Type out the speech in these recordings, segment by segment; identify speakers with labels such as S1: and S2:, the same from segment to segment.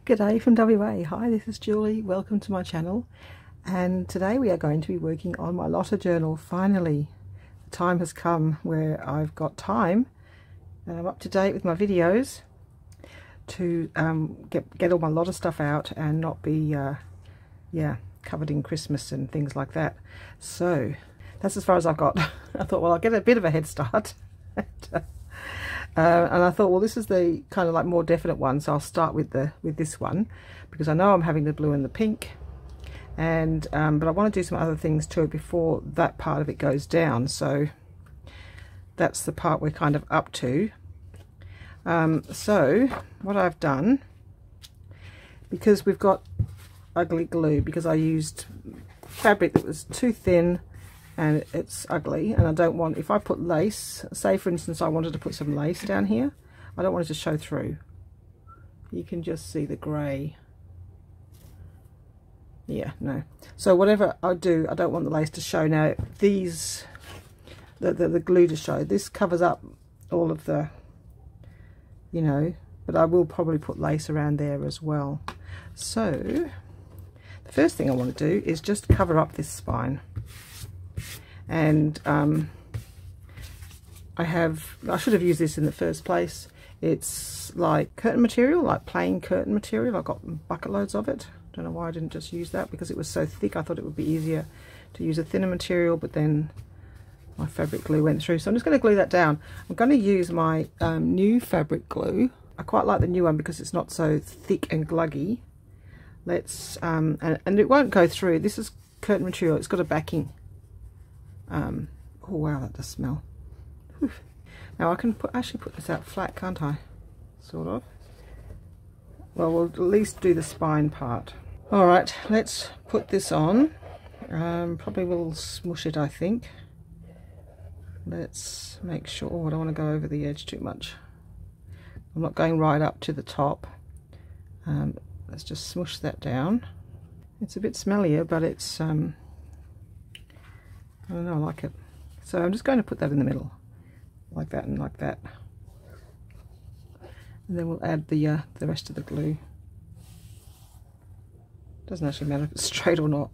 S1: G'day from WA. Hi, this is Julie. Welcome to my channel. And today we are going to be working on my Lotta Journal. Finally, the time has come where I've got time and I'm up to date with my videos to get all my Lotta stuff out and not be covered in Christmas and things like that. So that's as far as I've got. I thought, well, I'll get a bit of a head start. And I thought, well, this is the kind of like more definite one, so I'll start with this one because I know I'm having the blue and the pink, and but I want to do some other things to it before that part of it goes down. So that's the part we're kind of up to. So what I've done, because we've got ugly glue, because I used fabric that was too thin and it's ugly, and I don't want, if I put lace, say for instance I wanted to put some lace down here, I don't want it to show through. You can just see the grey. Yeah, no. So whatever I do, I don't want the lace to show. Now these, the glue to show. This covers up all of the, you know, but I will probably put lace around there as well. So the first thing I want to do is just cover up this spine. And I should have used this in the first place. It's like curtain material, like plain curtain material. I've got bucket loads of it. Don't know why I didn't just use that, because it was so thick. I thought it would be easier to use a thinner material, but then my fabric glue went through. So I'm just going to glue that down. I'm going to use my new fabric glue. I quite like the new one because it's not so thick and gluggy. Let's and it won't go through. This is curtain material. It's got a backing. Oh wow, that does smell. Whew. Now I can actually put this out flat, can't I? Sort of. Well, we'll at least do the spine part. Alright, let's put this on. Probably will smush it, I think. Let's make sure, I don't want to go over the edge too much. I'm not going right up to the top. Let's just smush that down. It's a bit smellier, but it's I don't know, I like it. So I'm just going to put that in the middle, like that and like that. And then we'll add the rest of the glue. Doesn't actually matter if it's straight or not.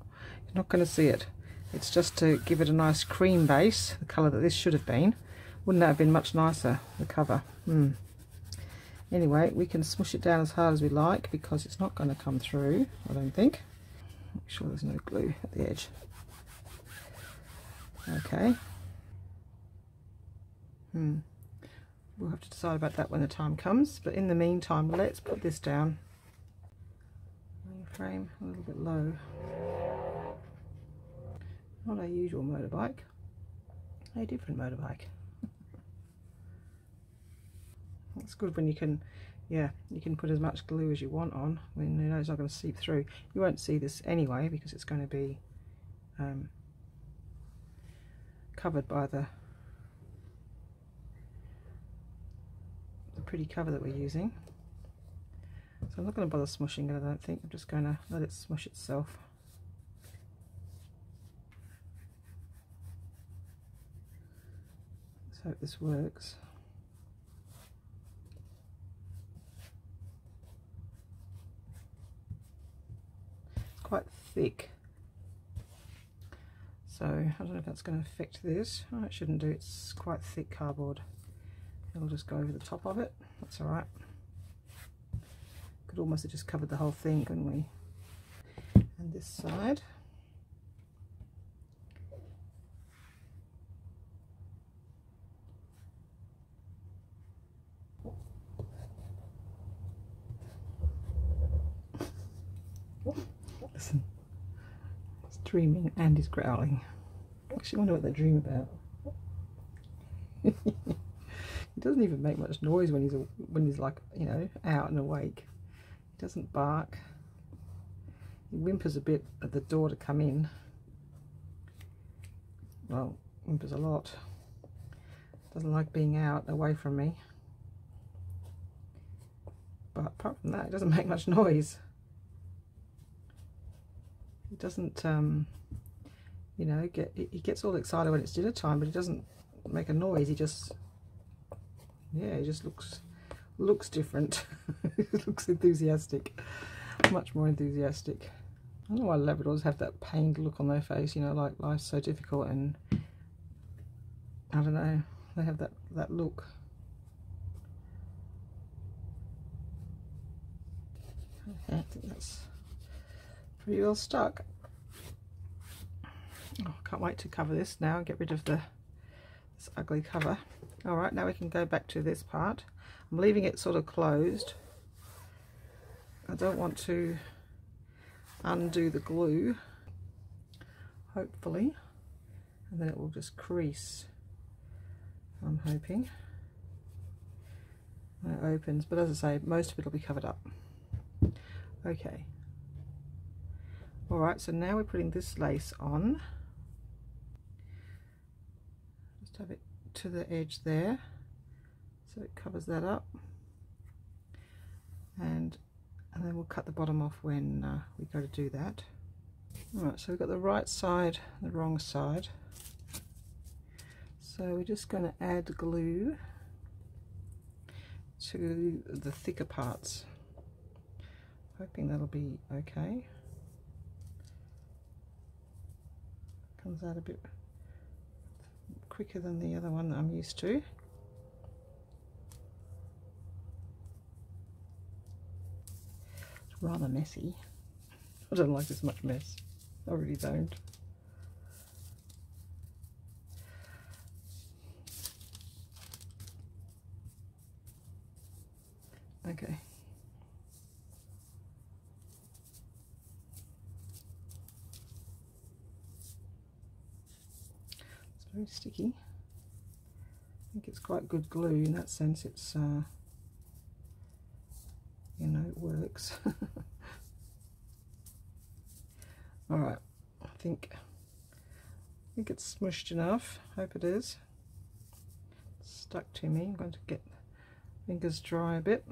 S1: You're not going to see it. It's just to give it a nice cream base, the colour that this should have been. Wouldn't that have been much nicer, the cover? Anyway, we can smush it down as hard as we like because it's not going to come through, I don't think. Make sure there's no glue at the edge. Okay. We'll have to decide about that when the time comes, but in the meantime let's put this down. Frame a little bit low. Not our usual motorbike, a different motorbike. That's good when you can, you can put as much glue as you want on when you know it's not going to seep through. You won't see this anyway because it's going to be covered by the pretty cover that we're using. So I'm not going to bother smushing it, I don't think. I'm just going to let it smush itself. Let's hope this works. It's quite thick. So I don't know if that's going to affect this. Oh, it shouldn't do. It's quite thick cardboard. We'll just go over the top of it. That's alright. Could almost have just covered the whole thing, couldn't we? And this side. Listen. He's dreaming and he's growling. I actually wonder what they dream about. He doesn't even make much noise when he's like, you know, out and awake. He doesn't bark. He whimpers a bit at the door to come in. Well, whimpers a lot. Doesn't like being out away from me. But apart from that, he doesn't make much noise. He doesn't, you know, he gets all excited when it's dinner time, but he doesn't make a noise. He just, yeah, he just looks looks different. It looks enthusiastic, much more enthusiastic. I don't know why Labradors have that pained look on their face, you know, like life's so difficult, and I don't know, they have that look. Okay, I think that's pretty well stuck. Oh, I can't wait to cover this now and get rid of this ugly cover. Alright, now we can go back to this part. I'm leaving it sort of closed. I don't want to undo the glue, hopefully, and then it will just crease, I'm hoping, when it opens. But as I say, most of it will be covered up. Okay. Alright, so now we're putting this lace on. Just have it to the edge there, so it covers that up, and then we'll cut the bottom off when we go to do that. Alright, so we've got the right side and the wrong side, so we're just going to add glue to the thicker parts, hoping that'll be okay. Comes out a bit quicker than the other one that I'm used to. It's rather messy. I don't like this much mess. I really don't. Okay. It's very sticky. I think it's quite good glue in that sense. It's you know, it works. All right, I think it's smushed enough. Hope it is. It's stuck to me. I'm going to get fingers dry a bit.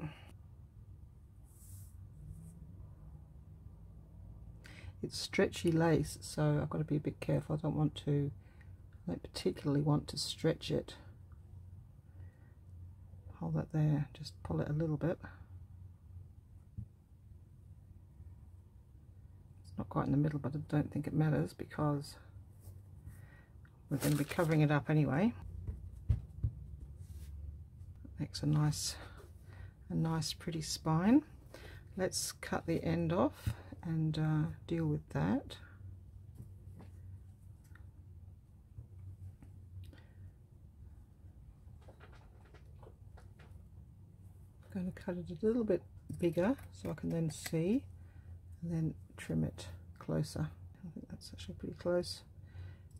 S1: It's stretchy lace, so I've got to be a bit careful. I don't particularly want to stretch it. Hold that there, just pull it a little bit. It's not quite in the middle, but I don't think it matters because we're going to be covering it up anyway. Makes a nice pretty spine. Let's cut the end off and deal with that. I'm going to cut it a little bit bigger so I can then see, and then trim it closer. I think that's actually pretty close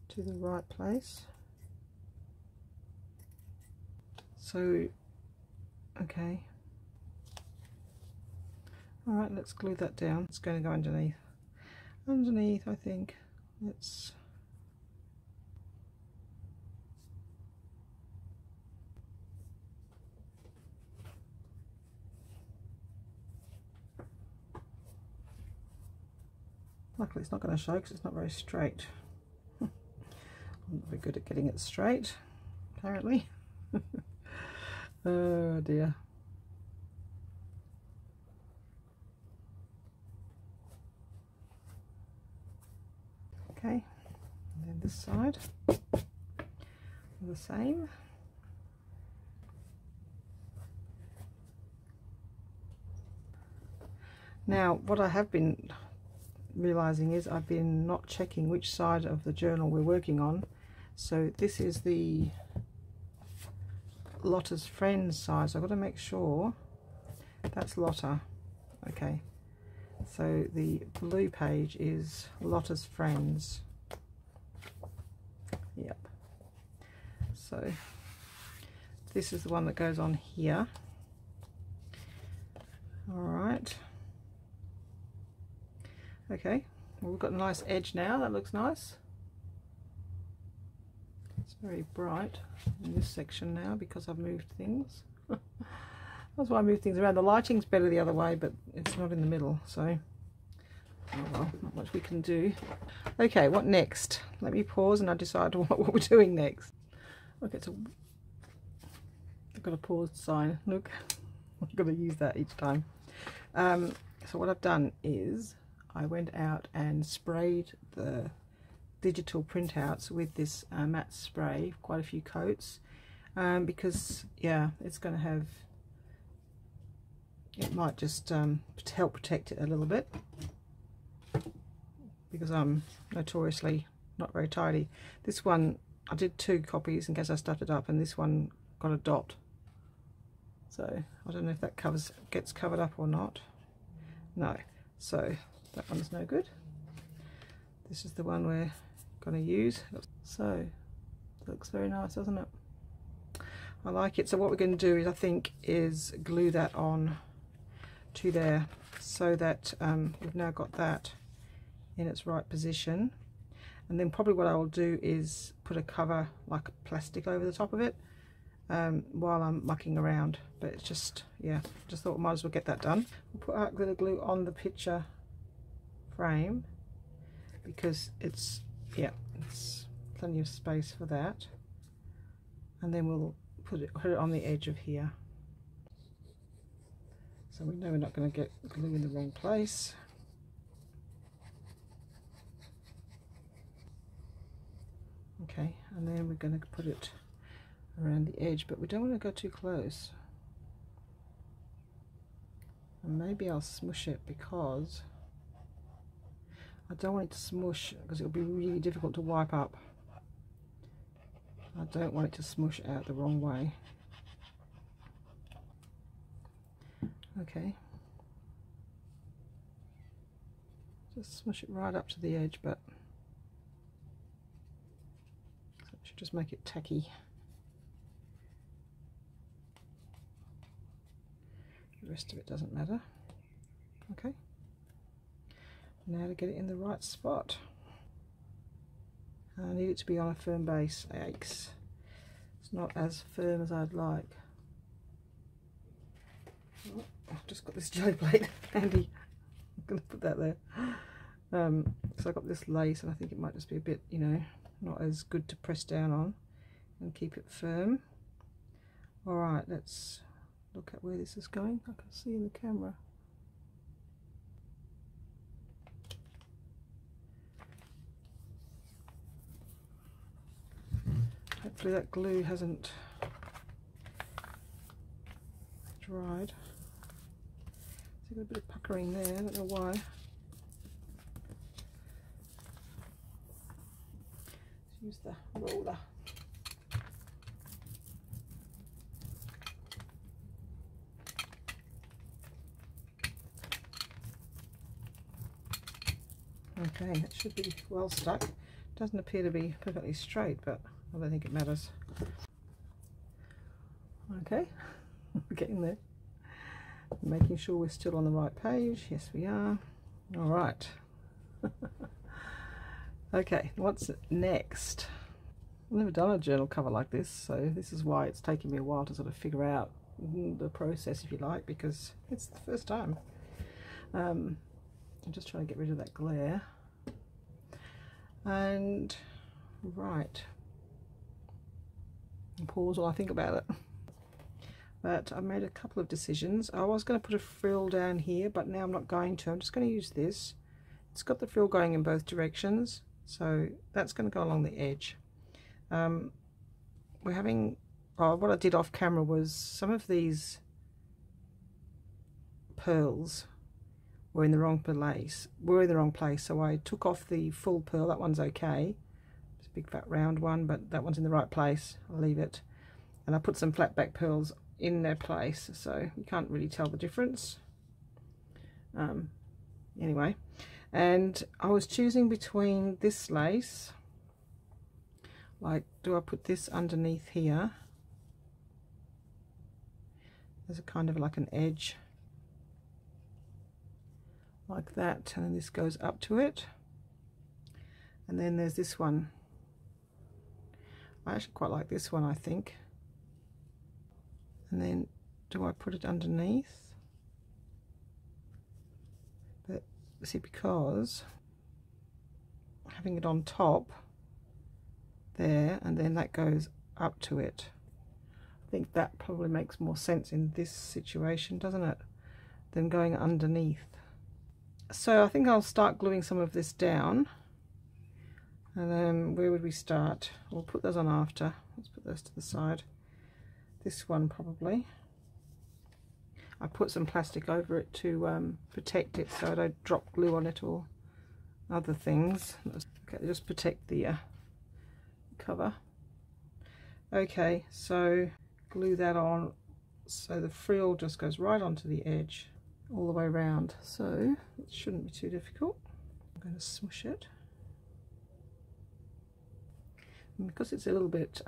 S1: to the right place. So, okay. Alright, let's glue that down. It's going to go underneath. Underneath, I think. Let's... Luckily it's not going to show because it's not very straight. I'm not very good at getting it straight, apparently. Oh dear. Okay, and then this side, the same. Now, what I have been realizing is I've been not checking which side of the journal we're working on. So this is the Lotta's Friends side, so I've got to make sure that's Lotta. Okay, so the blue page is Lotta's Friends. Yep. So this is the one that goes on here. All right. Okay, well, we've got a nice edge now. That looks nice. It's very bright in this section now because I've moved things. That's why I moved things around. The lighting's better the other way, but it's not in the middle, so oh well, not much we can do. Okay, what next? Let me pause and I decide what we're doing next. Okay, so I've got a paused sign. Look, I'm going to use that each time. So what I've done is I went out and sprayed the digital printouts with this matte spray, quite a few coats, because yeah, it's going to have, it might just help protect it a little bit, because I'm notoriously not very tidy. This one, I did 2 copies in case I stuffed it up, and this one got a dot. So I don't know if that gets covered up or not. No, so that one's no good. This is the one we're going to use. So it looks very nice, doesn't it? I like it. So what we're going to do is, I think, is glue that on to there, so that we've now got that in its right position. And then probably what I will do is put a cover, like plastic, over the top of it while I'm mucking around. But it's just, yeah, just thought we might as well get that done. We'll put art glitter glue on the picture frame, because it's, yeah, it's plenty of space for that. And then we'll put it on the edge of here, so we know we're not going to get glue in the wrong place. Okay, and then we're going to put it around the edge, but we don't want to go too close. And maybe I'll smush it, because I don't want it to smush, because it'll be really difficult to wipe up. I don't want it to smush out the wrong way. Okay. Just smush it right up to the edge, but so it should just make it tacky. The rest of it doesn't matter. Okay. Now to get it in the right spot. I need it to be on a firm base. Yikes. It's not as firm as I'd like. Oh, I've just got this jelly plate handy. I'm going to put that there. So I've got this lace, and I think it might just be a bit, you know, not as good to press down on and keep it firm. Alright, let's look at where this is going. I can see in the camera. Hopefully that glue hasn't dried. So got a bit of puckering there, I don't know why. Let's use the roller. Okay, that should be well stuck. Doesn't appear to be perfectly straight, but I don't think it matters. Okay, we're getting there. Making sure we're still on the right page. Yes, we are. All right. Okay, what's next? I've never done a journal cover like this, so this is why it's taken me a while to sort of figure out the process, if you like, because it's the first time. I'm just trying to get rid of that glare. And right, pause while I think about it. But I made a couple of decisions. I was going to put a frill down here, but now I'm not going to. I'm just going to use this. It's got the frill going in both directions, so that's going to go along the edge. We're having, what I did off camera was some of these pearls were in the wrong place, so I took off the full pearl. That one's okay. It's a big fat round one, but that one's in the right place. I'll leave it. And I put some flat back pearls in their place, so you can't really tell the difference. Anyway, and I was choosing between this lace, like, do I put this underneath here? There's a kind of like an edge like that, and then this goes up to it, and then there's this one. I actually quite like this one, I think. And then do I put it underneath? But see, because having it on top there, and then that goes up to it, I think that probably makes more sense in this situation, doesn't it, than going underneath. So I think I'll start gluing some of this down. And then where would we start? We'll put those on after. Let's put those to the side. This one probably. I put some plastic over it to protect it so I don't drop glue on it or other things. Okay, just protect the cover. Okay, so glue that on so the frill just goes right onto the edge all the way around. So it shouldn't be too difficult. I'm going to smush it. And because it's a little bit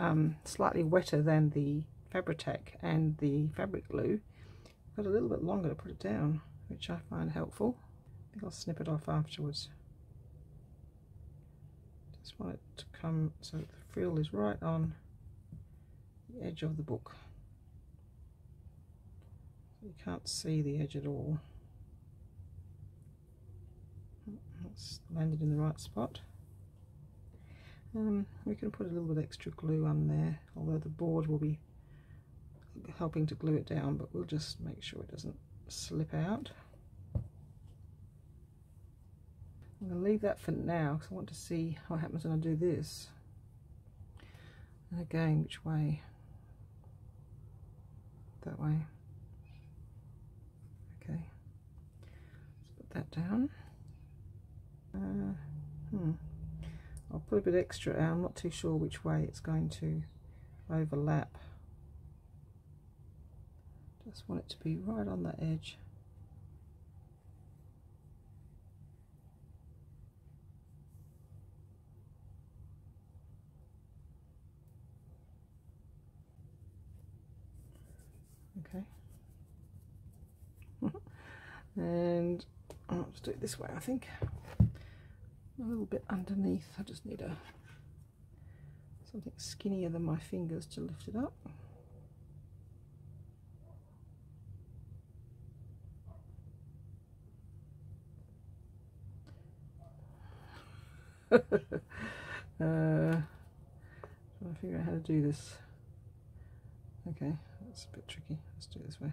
S1: slightly wetter than the Fabri-Tac and the fabric glue, I've got a little bit longer to put it down, which I find helpful. I think I'll snip it off afterwards. Just want it to come so the frill is right on the edge of the book. You can't see the edge at all. That's landed in the right spot. We can put a little bit extra glue on there, although the board will be helping to glue it down, but we'll just make sure it doesn't slip out. I'm going to leave that for now because I want to see what happens when I do this. And again, which way? That way. Okay, let's put that down. I'll put a bit extra out. I'm not too sure which way it's going to overlap. Just want it to be right on the edge. Okay. And I'll just do it this way, I think. A little bit underneath. I just need something skinnier than my fingers to lift it up. Trying to figure out how to do this. Okay, that's a bit tricky. Let's do it this way.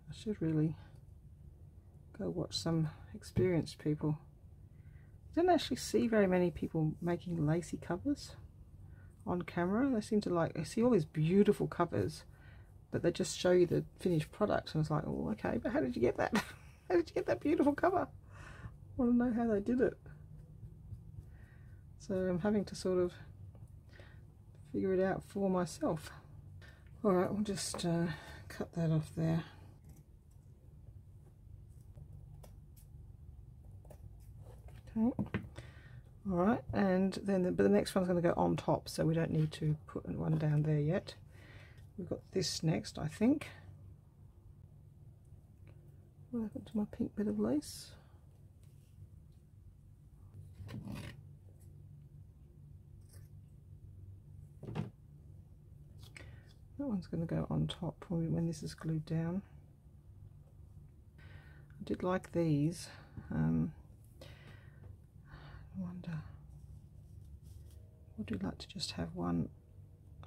S1: I should really go watch some experienced people. I don't actually see very many people making lacy covers on camera. They seem to I see all these beautiful covers, but they just show you the finished product, and it's like, oh, okay, but how did you get that? How did you get that beautiful cover? I want to know how they did it. So I'm having to sort of figure it out for myself. Alright, we'll just cut that off there. Okay. Alright, and then but the next one's going to go on top, so we don't need to put one down there yet. We've got this next, I think. What happened to my pink bit of lace? That one's going to go on top when this is glued down. I did like these. I wonder, would you like to just have one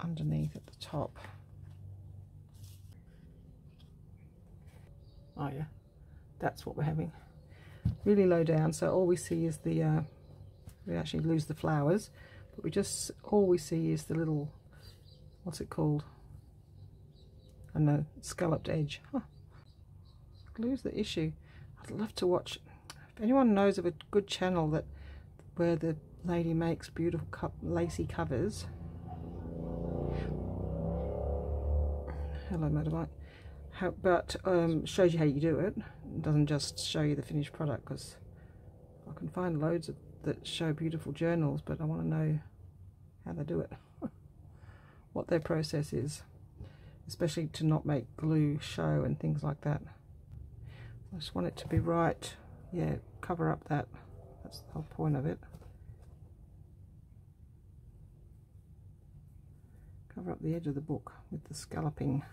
S1: underneath at the top? Oh yeah, that's what we're having. Really low down, so all we see is the, we actually lose the flowers, but all we see is the little, what's it called? I don't know, scalloped edge. Huh. Glue's the issue. I'd love to watch, if anyone knows of a good channel where the lady makes beautiful lacy covers. Hello motorbike. But shows you how you do it. It doesn't just show you the finished product, because I can find loads that show beautiful journals, but I want to know how they do it. What their process is, especially to not make glue show and things like that. I just want it to be right. Yeah, cover up that's the whole point of it. Cover up the edge of the book with the scalloping.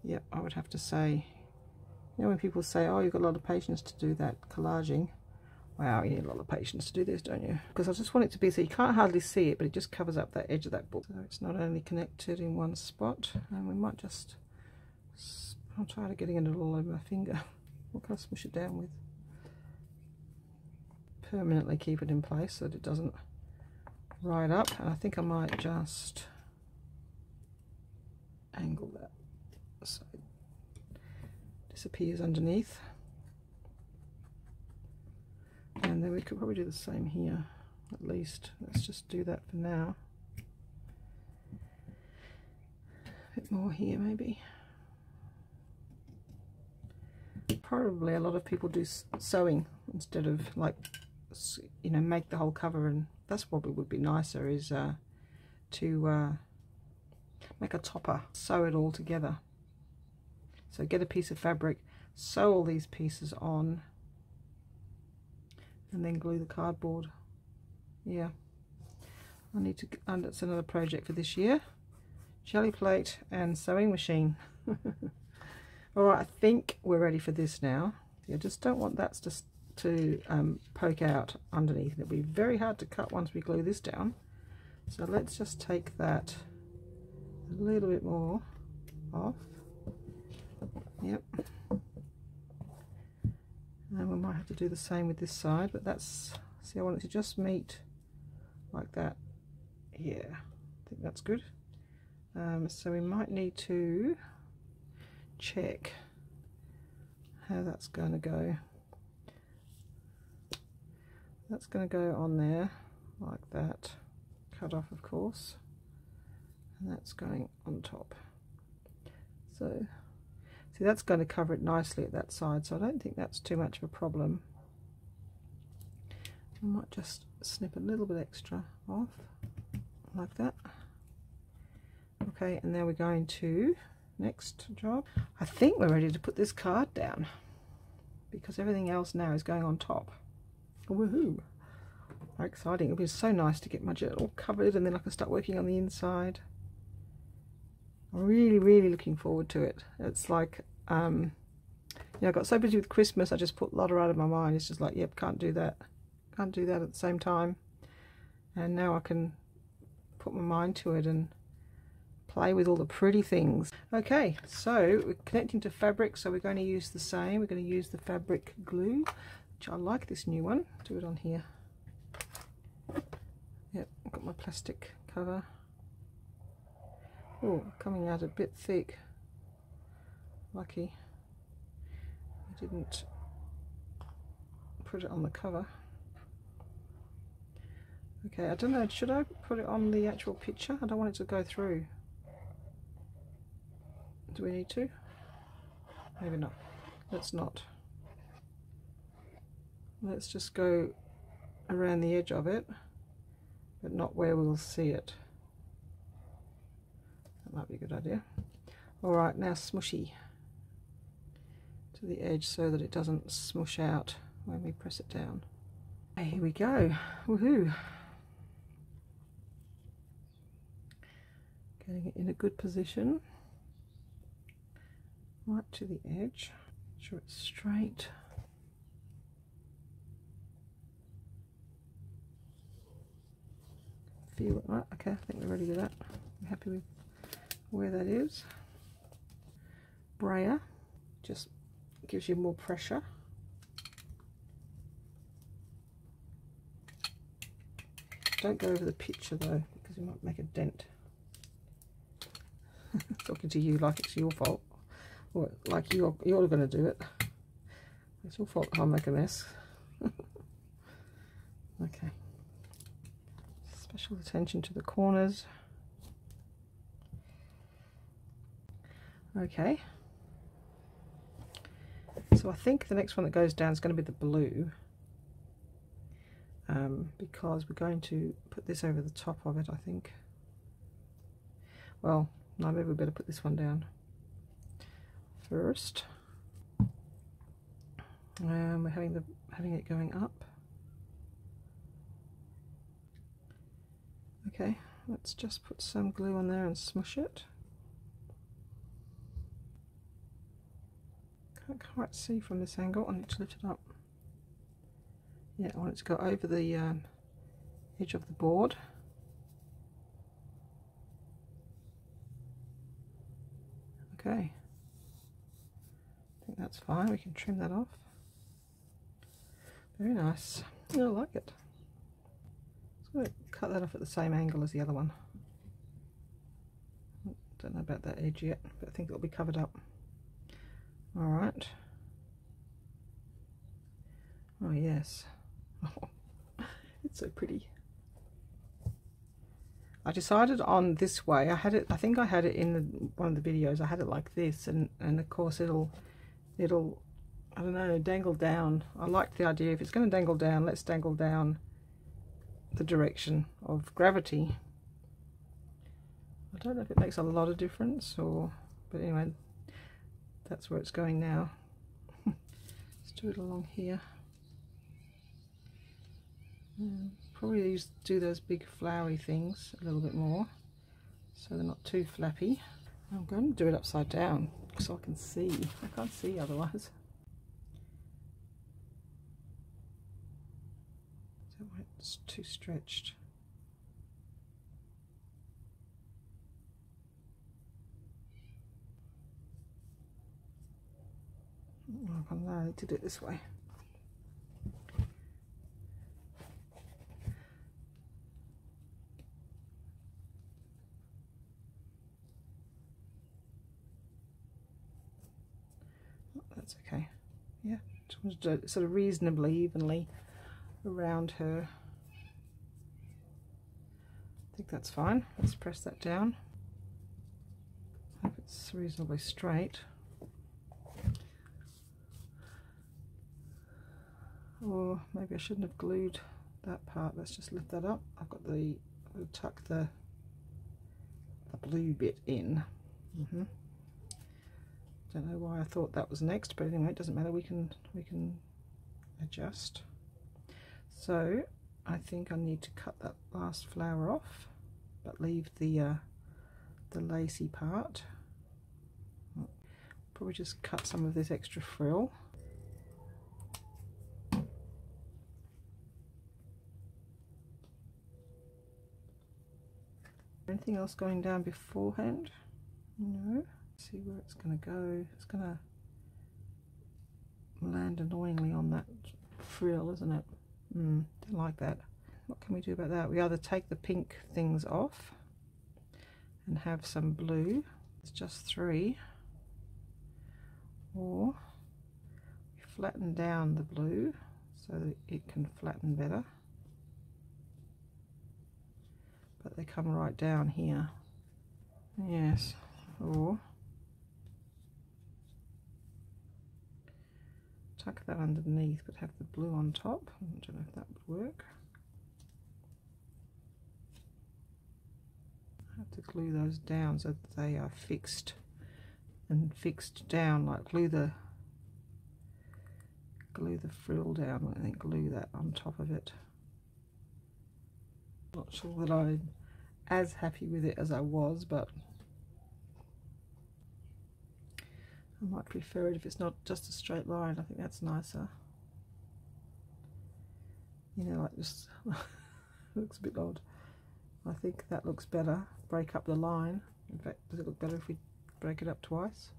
S1: Yep, I would have to say You know, when people say, oh, you've got a lot of patience to do that collaging. Wow, you need a lot of patience to do this, don't you? Because I just want it to be so you can't hardly see it, but it just covers up that edge of that book. So it's not only connected in one spot, and we might just, I'll try to getting it all over my finger. What can I smush it down with? Permanently keep it in place so that it doesn't ride up. And I think I might just angle that so it disappears underneath. And then we could probably do the same here, at least. Let's just do that for now. A bit more here, maybe. Probably a lot of people do sewing instead of, like, you know, make the whole cover, and that's probably would be nicer, is to make a topper, sew it all together. So get a piece of fabric, sew all these pieces on, and then glue the cardboard. Yeah, I need to, and it's another project for this year. Jelly plate and sewing machine. Alright, I think we're ready for this now. I just don't want that to poke out underneath. It'll be very hard to cut once we glue this down. So let's just take that a little bit more off. Yep. And we might have to do the same with this side, but that's, see, I want it to just meet like that. Yeah, I think that's good. So we might need to check how that's going to go. That's going to go on there like that, cut off of course, and that's going on top. So see, that's going to cover it nicely at that side, so I don't think that's too much of a problem. I might just snip a little bit extra off like that. Okay, and now we're going to next job. I think we're ready to put this card down because everything else now is going on top. Woohoo! How exciting. It'll be so nice to get my journal all covered, and then I can start working on the inside. I'm really looking forward to it. It's like, you know, I got so busy with Christmas, I just put Lotta out of my mind. It's just like, yep, can't do that. Can't do that at the same time. And now I can put my mind to it and play with all the pretty things. Okay, so we're connecting to fabric, so we're going to use the same. We're going to use the fabric glue, which I like this new one. Do it on here. Yep, I've got my plastic cover. Oh, coming out a bit thick. Lucky I didn't put it on the cover. Okay, I don't know, should I put it on the actual picture? I don't want it to go through. Do we need to? Maybe not. Let's not. Let's just go around the edge of it, but not where we'll see it. That might be a good idea. Alright, now smushy to the edge so that it doesn't smush out when we press it down. Okay, here we go. Woohoo! Getting it in a good position. Right to the edge. Make sure it's straight. Feel it right. Okay, I think we're ready with that. I'm happy with where that is. Brayer just gives you more pressure. Don't go over the picture though, because you might make a dent. Talking to you like it's your fault, or like you're going to do it. It's your fault I'll make a mess. Okay. Special attention to the corners. Okay. So I think the next one that goes down is going to be the blue, because we're going to put this over the top of it, I think. Well, no, maybe we better put this one down first. We're having it going up. Okay, let's just put some glue on there and smush it. Can't quite see from this angle. I need to lift it up. Yeah, I want it to go over the edge of the board. Okay, I think that's fine. We can trim that off. Very nice. I like it. Just going to cut that off at the same angle as the other one. Don't know about that edge yet, but I think it'll be covered up. All right. Oh yes. Oh, it's so pretty. I decided on this way. I had it. I think I had it in one of the videos. I had it like this, and of course it'll I don't know, dangle down. I liked the idea. If it's going to dangle down, let's dangle down the direction of gravity. I don't know if it makes a lot of difference, but anyway, that's where it's going now. Let's do it along here. Probably do those big flowery things a little bit more, so they're not too flappy. I'm going to do it upside down so I can see. I can't see otherwise. That way it's too stretched. Oh, no, I need to do it this way. That's okay. Yeah, just want to do it sort of reasonably evenly around her. I think that's fine. Let's press that down. Hope it's reasonably straight. Or maybe I shouldn't have glued that part. Let's just lift that up. I've got I'll tuck the blue bit in. Don't know why I thought that was next, but anyway, it doesn't matter. We can adjust. So I think I need to cut that last flower off, but leave the lacy part. Probably just cut some of this extra frill. Anything else going down beforehand? No. See where it's going to go. It's going to land annoyingly on that frill, isn't it? Don't like that. What can we do about that? We either take the pink things off and have some blue. It's just 3. Or we flatten down the blue so that it can flatten better. But they come right down here. Yes. Or tuck that underneath but have the blue on top. I don't know if that would work. I have to glue those down so that they are fixed and fixed down, like glue the frill down and then glue that on top of it. Not sure that I'm as happy with it as I was, but I might prefer it if it's not just a straight line. I think that's nicer. You know, like just looks a bit odd. I think that looks better. Break up the line. In fact, does it look better if we break it up twice?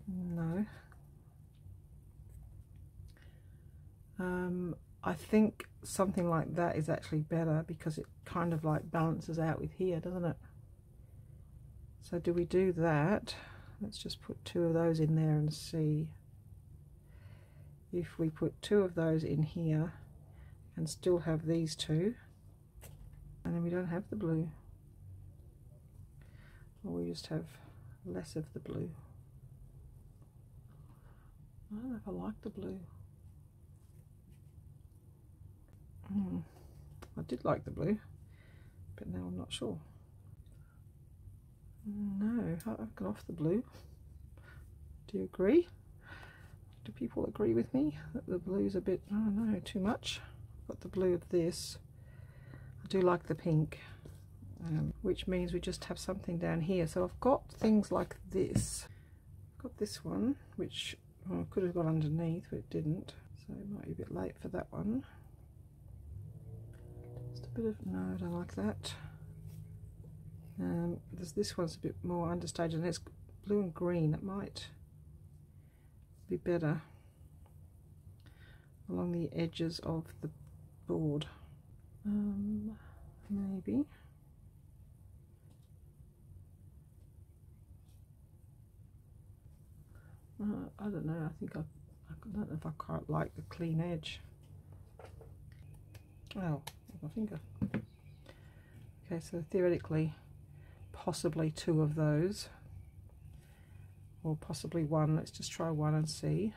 S1: No. I think something like that is actually better because it kind of like balances out with here, doesn't it? So do we do that? Let's just put 2 of those in there and see if we put 2 of those in here and still have these 2, and then we don't have the blue, or we just have less of the blue. I don't know if I like the blue. I did like the blue, but now I'm not sure. No, I've gone off the blue. Do you agree? Do people agree with me that the blue's a bit, I don't know, too much? I've got the blue of this. I do like the pink, which means we just have something down here. So I've got things like this. I've got this one, which Well, I could have gone underneath, but it didn't, so it might be a bit late for that one. Just a bit of, no, I don't like that. This one's a bit more understated, and it's blue and green. It might be better along the edges of the board. Maybe. I don't know. I think I don't know if I quite like the clean edge. Oh, my finger. Okay, so theoretically, possibly 2 of those, or possibly 1. Let's just try 1 and see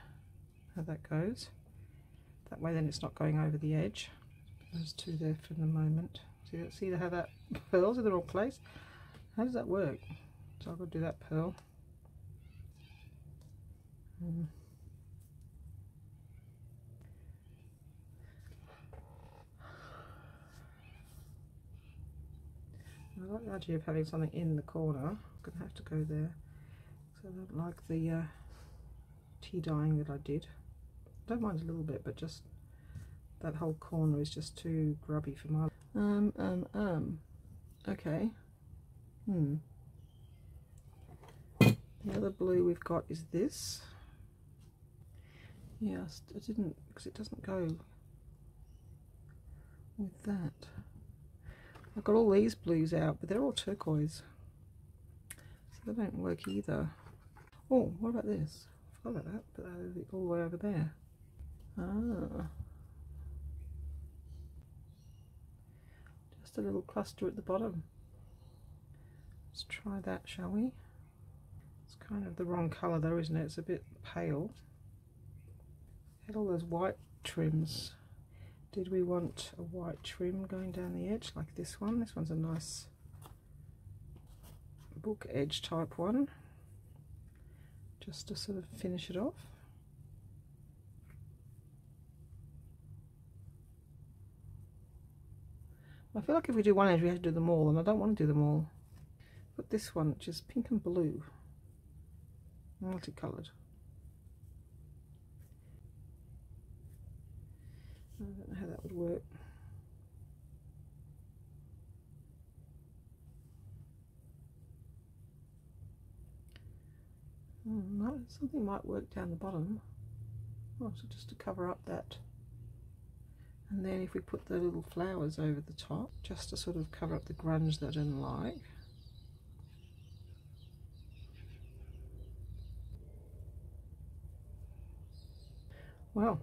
S1: how that goes. That way, then it's not going over the edge. Those 2 there for the moment. See how that pearls in the wrong place? How does that work? So I've got to do that pearl. I like the idea of having something in the corner. I'm going to have to go there. So I don't like the tea dyeing that I did. I don't mind a little bit, but just that whole corner is just too grubby for my... Okay. The other blue we've got is this. Yes, I didn't, because it doesn't go with that. I've got all these blues out, but they're all turquoise, so they don't work either. Oh, what about this? I forgot about that, put that all the way over there. Ah. Just a little cluster at the bottom. Let's try that, shall we? It's kind of the wrong colour though, isn't it? It's a bit pale. Had all those white trims. Did we want a white trim going down the edge like this one? This one's a nice book edge type one, just to sort of finish it off. I feel like if we do one edge we have to do them all, and I don't want to do them all. But this one, which is pink and blue, multicoloured. I don't know how that would work. Something might work down the bottom. Oh, so just to cover up that. And then if we put the little flowers over the top, just to sort of cover up the grunge that I don't like. Well,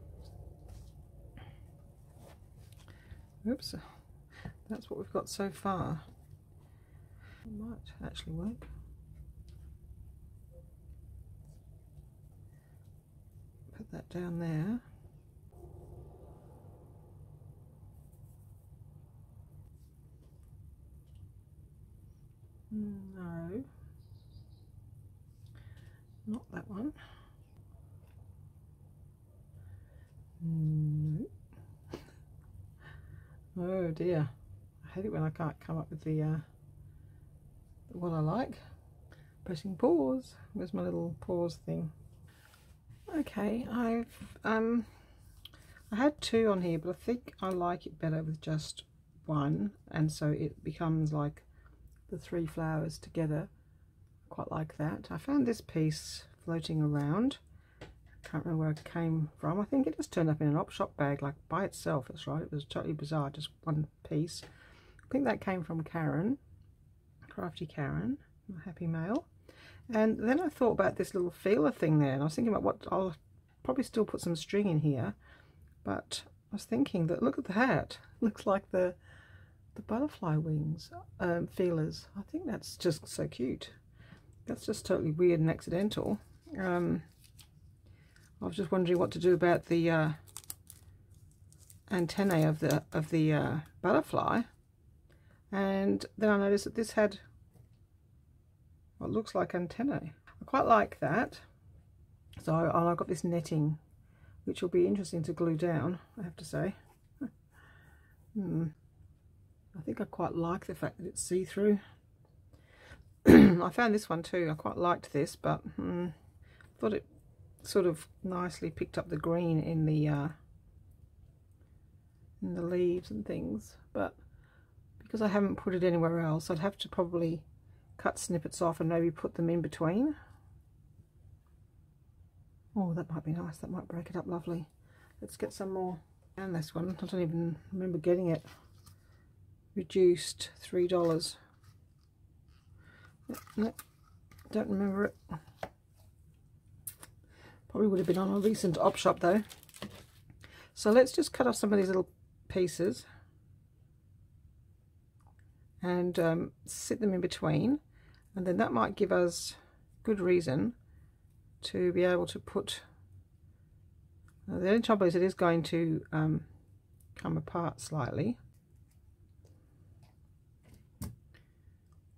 S1: oops, that's what we've got so far. It might actually work. Put that down there. No, not that one. No. Oh dear, I hate it when I can't come up with the what I like. Pressing pause. Where's my little pause thing? Okay, I had 2 on here, but I think I like it better with just 1, and so it becomes like the 3 flowers together. Quite like that. I found this piece floating around. Can't remember where it came from. I think it just turned up in an op shop bag, like by itself. That's right, it was totally bizarre, just one piece. I think that came from Karen, Crafty Karen, Happy Mail. And then I thought about this little feeler thing there, and I was thinking about what I'll probably still put some string in here, but I was thinking that look at the hat, looks like the butterfly wings feelers. I think that's just so cute. That's just totally weird and accidental. I was just wondering what to do about the antennae of the butterfly, and then I noticed that this had what looks like antennae. I quite like that. So I've got this netting, which will be interesting to glue down, I have to say. I think I quite like the fact that it's see-through. I found this one too. I quite liked this, but thought it sort of nicely picked up the green in the leaves and things, but because I haven't put it anywhere else, I'd have to probably cut snippets off and maybe put them in between. Oh, that might be nice. That might break it up lovely. Let's get some more. And this one, I don't even remember getting it. Reduced $3. No, don't remember it. Probably would have been on a recent op shop though. So let's just cut off some of these little pieces and sit them in between, and then that might give us good reason to be able to put, the only trouble is it is going to come apart slightly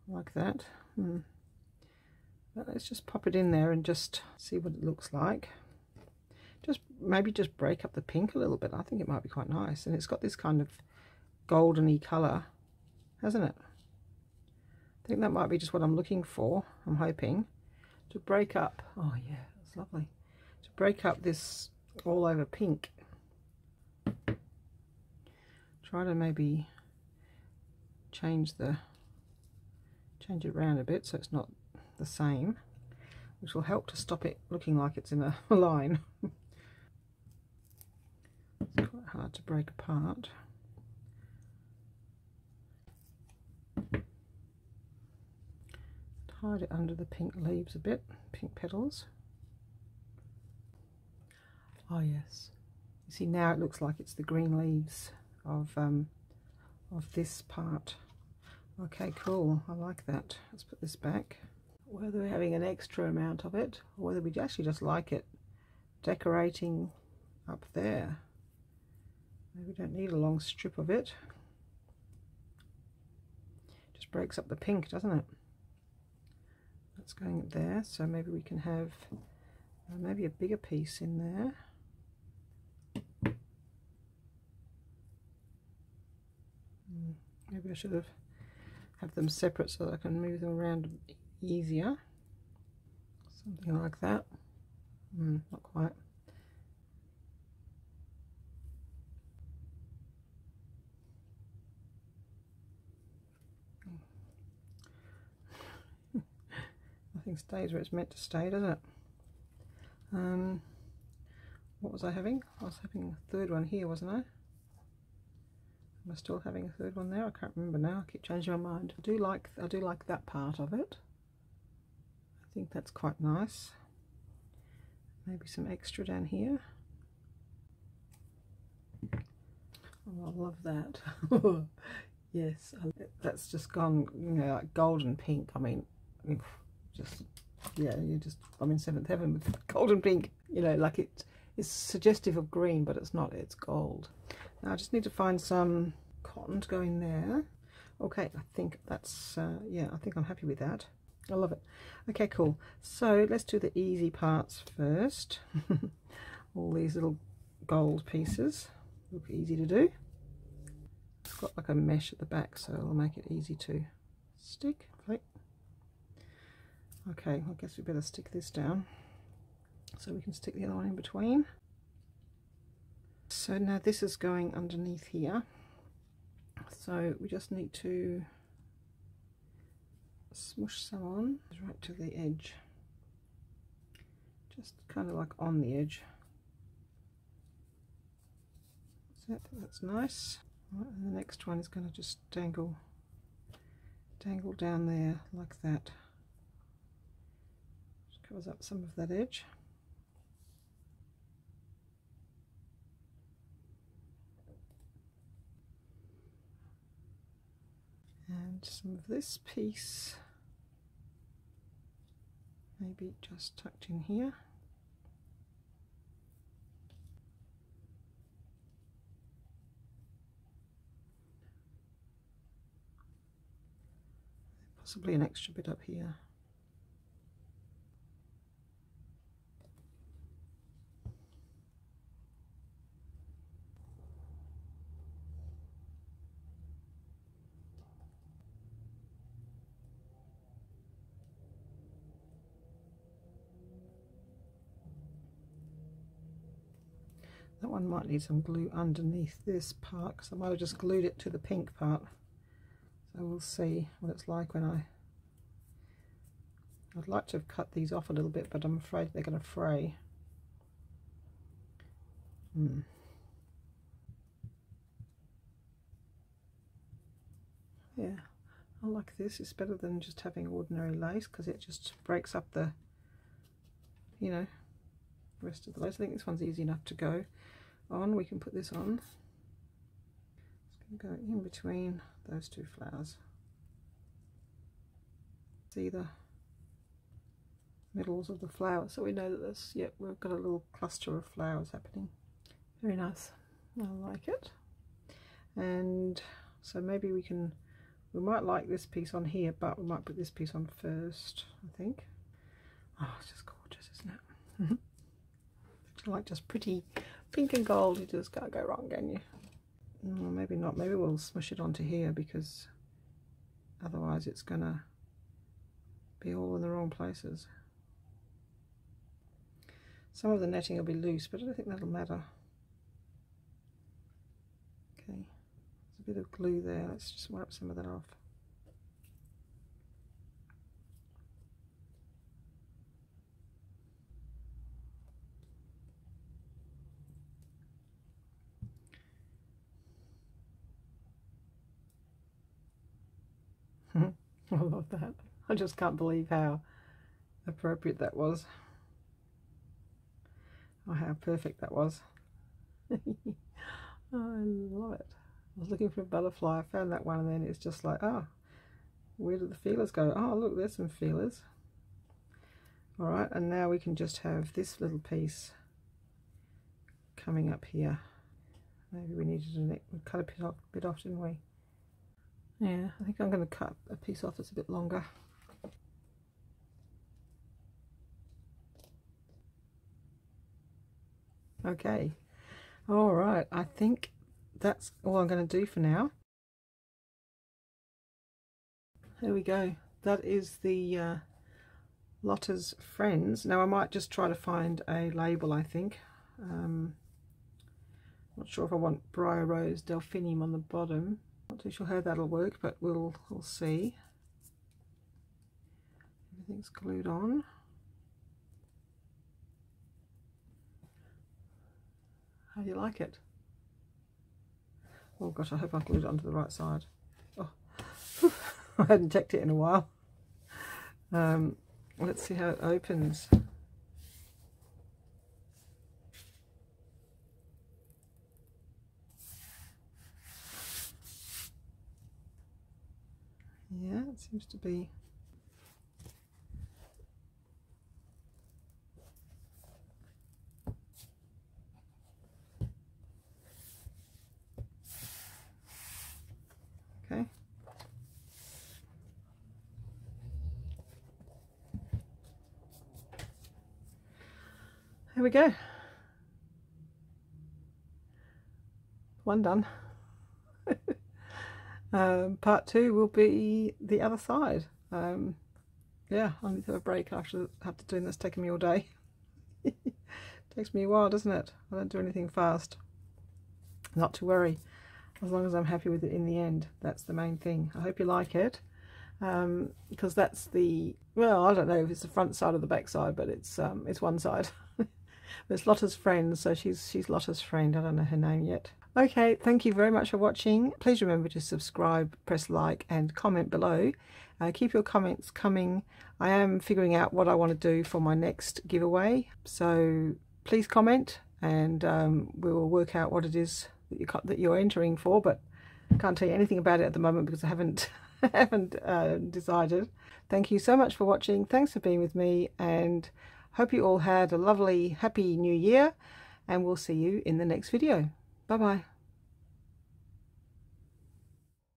S1: like that. But let's just pop it in there and just see what it looks like. Maybe just break up the pink a little bit. I think it might be quite nice, and it's got this kind of goldeny colour, hasn't it? I think that might be just what I'm looking for. I'm hoping to break up, oh yeah, it's lovely, to break up this all over pink. Try to maybe change it around a bit so it's not the same, which will help to stop it looking like it's in a line. It's quite hard to break apart. Hide it under the pink leaves a bit, pink petals. Oh yes, you see now it looks like it's the green leaves of this part. Okay, cool, I like that. Let's put this back. Whether we're having an extra amount of it or whether we actually just like it decorating up there. Maybe we don't need a long strip of it. Just breaks up the pink, doesn't it? That's going there, so maybe we can have maybe a bigger piece in there. Maybe I should have them separate so that I can move them around easier. Something like that. Not quite. Nothing stays where it's meant to stay, does it? What was I having? I was having a third one here, wasn't I? Am I still having a third one there? I can't remember now. I keep changing my mind. I do like that part of it. I think that's quite nice. Maybe some extra down here. Oh, I love that. Yes, that's just gone, you know, like golden pink. I mean, just, yeah, I'm in seventh heaven with golden pink. You know, like it's suggestive of green, but it's not, it's gold. Now I just need to find some cotton to go in there. Okay, I think that's, yeah, I think I'm happy with that. I love it. Okay, cool. So let's do the easy parts first. All these little gold pieces look easy to do. It's got like a mesh at the back, so it'll make it easy to stick. Okay, I guess we better stick this down so we can stick the other one in between. So now this is going underneath here, so we just need to smush some on right to the edge, just kind of like on the edge. That's nice. Right, and the next one is going to just dangle down there like that. Just covers up some of that edge. And some of this piece maybe just tucked in here. Possibly an extra bit up here. That one might need some glue underneath this part, because I might have just glued it to the pink part. So we'll see what it's like when I'd like to have cut these off a little bit, but I'm afraid they're going to fray. Yeah, I like this. It's better than just having ordinary lace, because it just breaks up the, you know, rest of the lace. I think this one's easy enough to go on. We can put this on. It's going to go in between those two flowers. See the middles of the flowers, so we know that this, yep, we've got a little cluster of flowers happening. Very nice. I like it. And so maybe we might like this piece on here, but we might put this piece on first, I think. Oh, it's just gorgeous, isn't it? I like just pretty pink and gold. You just can't go wrong, can you? Oh, maybe not. Maybe we'll smush it onto here, because otherwise it's gonna be all in the wrong places. Some of the netting will be loose, but I don't think that'll matter. Okay, there's a bit of glue there. Let's just wipe some of that off. I love that. I just can't believe how appropriate that was. Oh, how perfect that was. Oh, I love it. I was looking for a butterfly. I found that one, and then it's just like, oh, where did the feelers go? Oh, look, there's some feelers. All right, and now we can just have this little piece coming up here. Maybe we needed we cut a bit off, didn't we? Yeah, I think I'm going to cut a piece off that's a bit longer. Okay, all right, I think that's all I'm going to do for now. There we go. That is the Lotta's Friends. Now I might just try to find a label, I think. Not sure if I want Briar Rose Delphinium on the bottom. Not too sure how that'll work, but we'll see. Everything's glued on. How do you like it? Oh gosh, I hope I glued it onto the right side. Oh, I hadn't checked it in a while. Let's see how it opens. Yeah, it seems to be. Okay. There we go. One done. Part 2 will be the other side. Yeah, I need to have a break after doing this. It's taking me all day. Takes me a while, doesn't it? I don't do anything fast. Not to worry, as long as I'm happy with it in the end. That's the main thing. I hope you like it, because that's the, well, I don't know if it's the front side or the back side, but it's one side. It's Lotta's Friend, so she's Lotta's friend. I don't know her name yet. Okay, thank you very much for watching. Please remember to subscribe, press like and comment below. Keep your comments coming. I am figuring out what I want to do for my next giveaway, so please comment, and we will work out what it is that you're entering for, but I can't tell you anything about it at the moment because I haven't decided. Thank you so much for watching. Thanks for being with me, and hope you all had a lovely, happy new year, and we'll see you in the next video. Bye-bye.